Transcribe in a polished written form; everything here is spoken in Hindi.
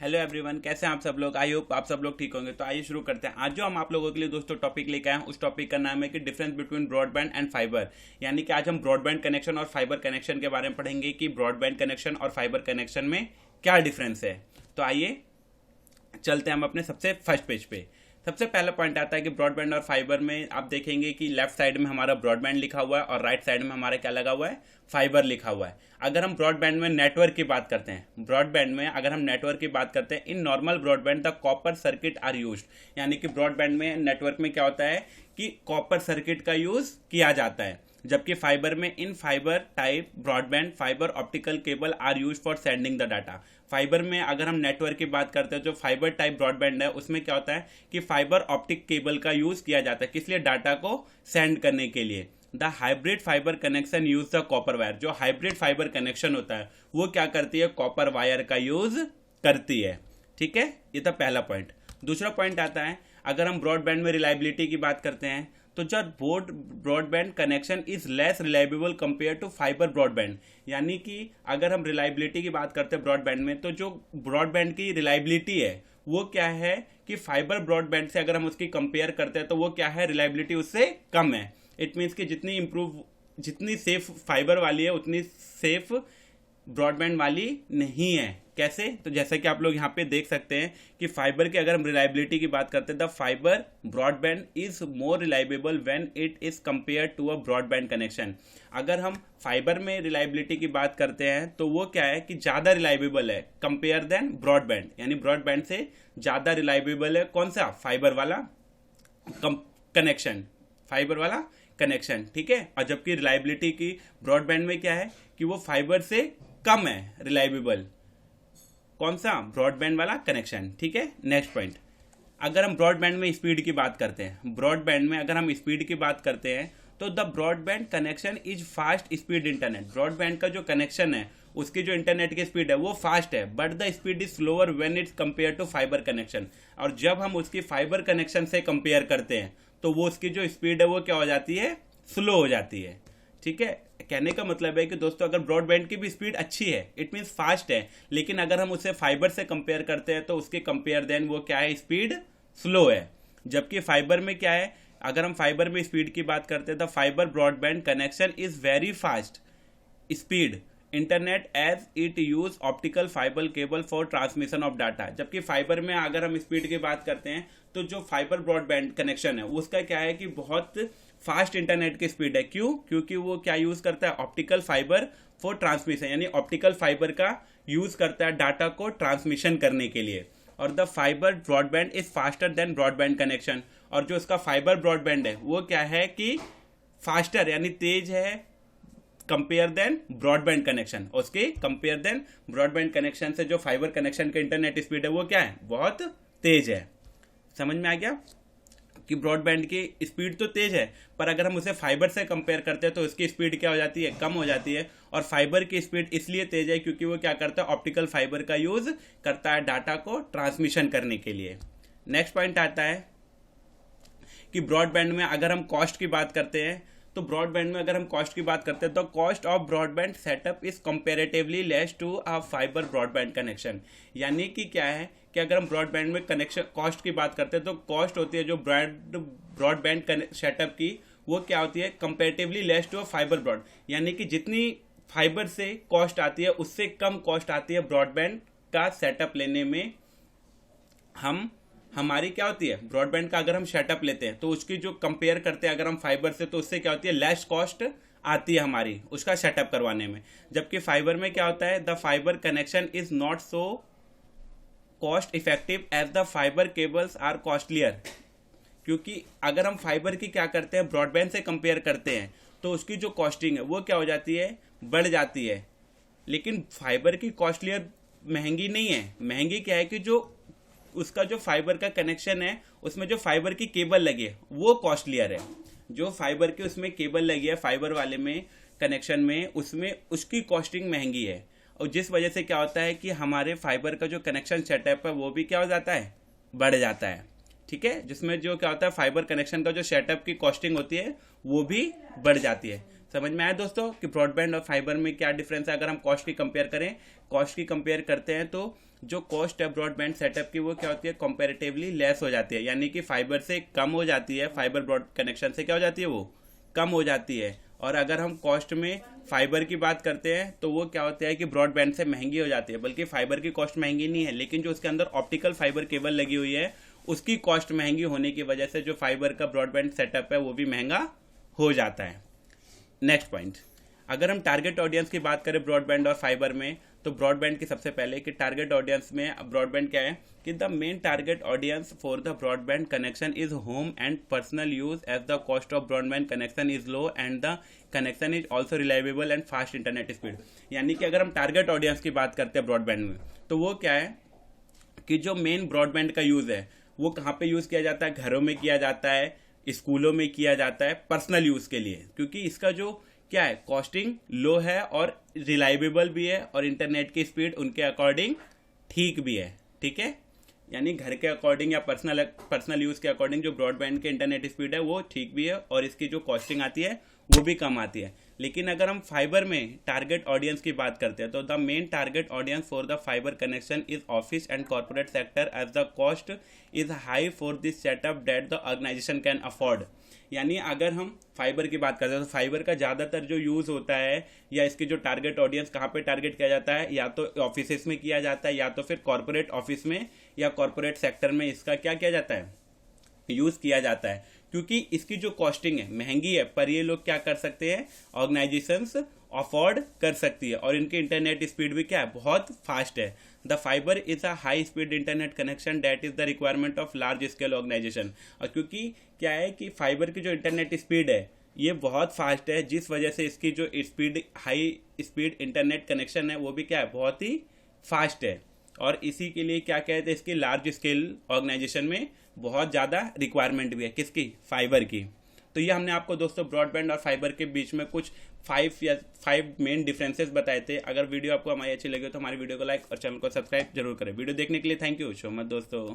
हेलो एवरीवन, कैसे हैं आप सब लोग। आई होप आप सब लोग ठीक होंगे। तो आइए शुरू करते हैं। आज जो हम आप लोगों के लिए दोस्तों टॉपिक लेके आए हैं, उस टॉपिक का नाम है कि difference between broadband and fibre. यानी कि आज हम ब्रॉडबैंड कनेक्शन और फाइबर कनेक्शन के बारे में पढ़ेंगे कि ब्रॉडबैंड कनेक्शन और फाइबर कनेक्शन में क्या डिफरेंस है। तो आइए चलते हैं हम अपने सबसे फर्स्ट पेज पे। सबसे पहला पॉइंट आता है कि ब्रॉडबैंड और फाइबर में आप देखेंगे कि लेफ्ट साइड में हमारा ब्रॉडबैंड लिखा हुआ है और राइट साइड में हमारा क्या लगा हुआ है, फाइबर लिखा हुआ है। अगर हम ब्रॉडबैंड में नेटवर्क की बात करते हैं, ब्रॉडबैंड में अगर हम नेटवर्क की बात करते हैं, in normal broadband the copper circuit are used. यानी कि ब्रॉडबैंड में नेटवर्क में क्या होता है कि कॉपर सर्किट का यूज किया जाता है, जबकि फाइबर में इन fibre type broadband fibre optical cable are use for sending the data. Fibre में अगर हम नेटवर्क की बात करते हैं, जो फाइबर टाइप ब्रॉडबैंड है उसमें क्या होता है कि फाइबर ऑप्टिक केबल का यूज किया जाता है, किस लिए, डाटा को सेंड करने के लिए। The hybrid fibre connection use the copper wire. जो हाइब्रिड फाइबर कनेक्शन होता है वो क्या करती है, कॉपर वायर का यूज करती है। ठीक है, ये था पहला पॉइंट। दूसरा पॉइंट आता है, अगर हम ब्रॉडबैंड में रिलायबिलिटी की बात करते हैं तो जब broadband connection is less reliable compare to fibre broadband. यानी कि अगर हम रिलायबिलिटी की बात करते हैं ब्रॉडबैंड में, तो जो ब्रॉडबैंड की रिलायबिलिटी है वो क्या है कि फाइबर ब्रॉडबैंड से अगर हम उसकी कंपेयर करते हैं तो वो क्या है, रिलायबिलिटी उससे कम है। इट मीन्स कि जितनी सेफ फाइबर वाली है उतनी सेफ ब्रॉडबैंड वाली नहीं है। कैसे, तो जैसा कि आप लोग यहाँ पे देख सकते हैं कि फाइबर की अगर हम रिलायबिलिटी की बात करते हैं, the fibre broadband is more reliable when it is compare to a broadband connection. अगर हम फाइबर में रिलायबिलिटी की बात करते हैं तो वो क्या है कि ज़्यादा रिलायबल है कंपेयर देन ब्रॉडबैंड। यानी ब्रॉडबैंड से ज़्यादा रिलायबल है कौन सा, फाइबर वाला कनेक्शन, फाइबर वाला कनेक्शन। ठीक है, और जबकि रिलायबिलिटी की ब्रॉडबैंड में क्या है कि वो फाइबर से कम है रिलायबल, कौन सा, ब्रॉडबैंड वाला कनेक्शन। ठीक है, नेक्स्ट पॉइंट, अगर हम ब्रॉडबैंड में स्पीड की बात करते हैं, ब्रॉडबैंड में अगर हम स्पीड की बात करते हैं तो the broadband connection is fast speed internet. Broadband का जो कनेक्शन है उसकी जो इंटरनेट की स्पीड है वो फास्ट है, but the speed is slower when it's compare to fibre connection. और जब हम उसकी फाइबर कनेक्शन से कंपेयर करते हैं तो वो उसकी जो स्पीड है वो क्या हो जाती है, स्लो हो जाती है। ठीक है, कहने का मतलब है कि दोस्तों अगर ब्रॉडबैंड की भी स्पीड अच्छी है, इट मीन्स फास्ट है, लेकिन अगर हम उसे फाइबर से कंपेयर करते हैं तो उसके कंपेयर देन वो क्या है, स्पीड स्लो है। जबकि फाइबर में क्या है, अगर हम फाइबर में स्पीड की बात करते हैं, the fibre broadband connection is very fast speed internet as it use optical fibre cable for transmission of data. जबकि फाइबर में अगर हम स्पीड की बात करते हैं तो जो फाइबर ब्रॉडबैंड कनेक्शन है उसका क्या है कि बहुत फास्ट इंटरनेट की स्पीड है। क्यों, क्योंकि वो क्या यूज करता है, ऑप्टिकल फाइबर फॉर ट्रांसमिशन, यानी ऑप्टिकल फाइबर का यूज करता है डाटा को ट्रांसमिशन करने के लिए। और the fibre broadband is faster than broadband connection. और जो उसका फाइबर ब्रॉडबैंड है वो क्या है कि फास्टर यानी तेज है कंपेयर देन ब्रॉडबैंड कनेक्शन। उसके कंपेयर देन ब्रॉडबैंड कनेक्शन से जो फाइबर कनेक्शन के इंटरनेट स्पीड है वो क्या है, बहुत तेज है। समझ में आ गया कि ब्रॉडबैंड की स्पीड तो तेज है, पर अगर हम उसे फाइबर से कंपेयर करते हैं तो उसकी स्पीड क्या हो जाती है, कम हो जाती है। और फाइबर की स्पीड इसलिए तेज है क्योंकि वो क्या करता है, ऑप्टिकल फाइबर का यूज करता है डाटा को ट्रांसमिशन करने के लिए। नेक्स्ट पॉइंट आता है कि ब्रॉडबैंड में अगर हम कॉस्ट की बात करते हैं तो ब्रॉडबैंड में अगर हम कॉस्ट की बात करते हैं तो cost of broadband setup is comparatively less to a fibre broadband connection. यानी कि क्या है कि अगर हम ब्रॉडबैंड में कनेक्शन कॉस्ट की बात करते हैं तो कॉस्ट होती है जो ब्रॉडबैंड सेटअप की, वो क्या होती है, comparatively less to a fibre broad. यानी कि जितनी फाइबर से कॉस्ट आती है उससे कम कॉस्ट आती है ब्रॉडबैंड का सेटअप लेने में। हमारी क्या होती है, ब्रॉडबैंड का अगर हम सेटअप लेते हैं तो उसकी जो कंपेयर करते हैं अगर हम फाइबर से, तो उससे क्या होती है, लेस कॉस्ट आती है हमारी उसका सेटअप करवाने में। जबकि फाइबर में क्या होता है, the fibre connection is not so cost effective as the fibre cables are costlier. क्योंकि अगर हम फाइबर की क्या करते हैं, ब्रॉडबैंड से कंपेयर करते हैं तो उसकी जो कॉस्टिंग है वो क्या हो जाती है, बढ़ जाती है। लेकिन फाइबर की कॉस्टलियर महंगी नहीं है, महंगी क्या है कि जो उसका जो फाइबर का कनेक्शन है उसमें जो फाइबर की केबल लगी है वो कॉस्टलियर है। जो फाइबर की उसमें केबल लगी है फाइबर वाले में कनेक्शन में, उसमें उसकी कॉस्टिंग महंगी है। और जिस वजह से क्या होता है कि हमारे फाइबर का जो कनेक्शन सेटअप है वो भी क्या हो जाता है, बढ़ जाता है। ठीक है, जिसमें जो क्या होता है, फाइबर कनेक्शन का जो सेटअप की कॉस्टिंग होती है वो भी बढ़ जाती है। समझ में आया दोस्तों कि ब्रॉडबैंड और फाइबर में क्या डिफरेंस है। अगर हम कॉस्ट की कंपेयर करें, कॉस्ट की कंपेयर करते हैं तो जो कॉस्ट है ब्रॉडबैंड सेटअप की वो क्या होती है, कंपैरेटिवली लेस हो जाती है, यानी कि फाइबर से कम हो जाती है, फाइबर ब्रॉड कनेक्शन से क्या हो जाती है, वो कम हो जाती है। और अगर हम कॉस्ट में फाइबर की बात करते हैं तो वो क्या होता है कि ब्रॉडबैंड से महंगी हो जाती है, बल्कि फाइबर की कॉस्ट महंगी नहीं है, लेकिन जो उसके अंदर ऑप्टिकल फाइबर केबल लगी हुई है उसकी कॉस्ट महंगी होने की वजह से जो फाइबर का ब्रॉडबैंड सेटअप है वो भी महंगा हो जाता है। नेक्स्ट पॉइंट, अगर हम टारगेट ऑडियंस की बात करें ब्रॉडबैंड और फाइबर में, तो ब्रॉडबैंड की सबसे पहले कि टारगेट ऑडियंस में ब्रॉडबैंड क्या है कि the main target audience for the broadband connection is home and personal use as the cost of broadband connection is low and the connection is also reliable and fast internet speed. यानी कि अगर हम टारगेट ऑडियंस की बात करते हैं ब्रॉडबैंड में, तो वो क्या है कि जो मेन ब्रॉडबैंड का यूज़ है वो कहाँ पे यूज़ किया जाता है, घरों में किया जाता है, स्कूलों में किया जाता है, पर्सनल यूज़ के लिए, क्योंकि इसका जो क्या है कॉस्टिंग लो है और रिलायबल भी है और इंटरनेट की स्पीड उनके अकॉर्डिंग ठीक भी है। ठीक है, यानी घर के अकॉर्डिंग या पर्सनल यूज़ के अकॉर्डिंग जो ब्रॉडबैंड के इंटरनेट स्पीड है वो ठीक भी है और इसकी जो कॉस्टिंग आती है वो भी कम आती है। लेकिन अगर हम फाइबर में टारगेट ऑडियंस की बात करते हैं तो the main target audience for the fibre connection is office and corporate sector as the cost is high for this setup that the organisation can afford. यानी अगर हम फाइबर की बात करते हैं तो फाइबर का ज़्यादातर जो यूज़ होता है या इसकी जो टारगेट ऑडियंस कहाँ पे टारगेट किया जाता है, या तो ऑफिस में किया जाता है या तो फिर कॉर्पोरेट ऑफिस में या कॉर्पोरेट सेक्टर में इसका क्या किया जाता है, यूज़ किया जाता है, क्योंकि इसकी जो कॉस्टिंग है महंगी है पर ये लोग क्या कर सकते हैं, ऑर्गेनाइजेशंस अफोर्ड कर सकती है और इनकी इंटरनेट स्पीड भी क्या है, बहुत फास्ट है। The fibre is a high speed internet connection that is the requirement of large scale organisation. और क्योंकि क्या है कि फाइबर की जो इंटरनेट स्पीड है ये बहुत फास्ट है, जिस वजह से इसकी जो speed high speed internet connection है वो भी क्या है, बहुत ही फास्ट है। और इसी के लिए क्या कहते हैं, इसकी लार्ज स्केल ऑर्गेनाइजेशन में बहुत ज़्यादा रिक्वायरमेंट भी है, किसकी, फाइबर की। तो ये हमने आपको दोस्तों ब्रॉडबैंड और फाइबर के बीच में कुछ 5 मेन डिफरेंसेस बताए थे। अगर वीडियो आपको हमारी अच्छी लगी तो हमारी वीडियो को लाइक और चैनल को सब्सक्राइब जरूर करें। वीडियो देखने के लिए थैंक यू सो मच दोस्तों।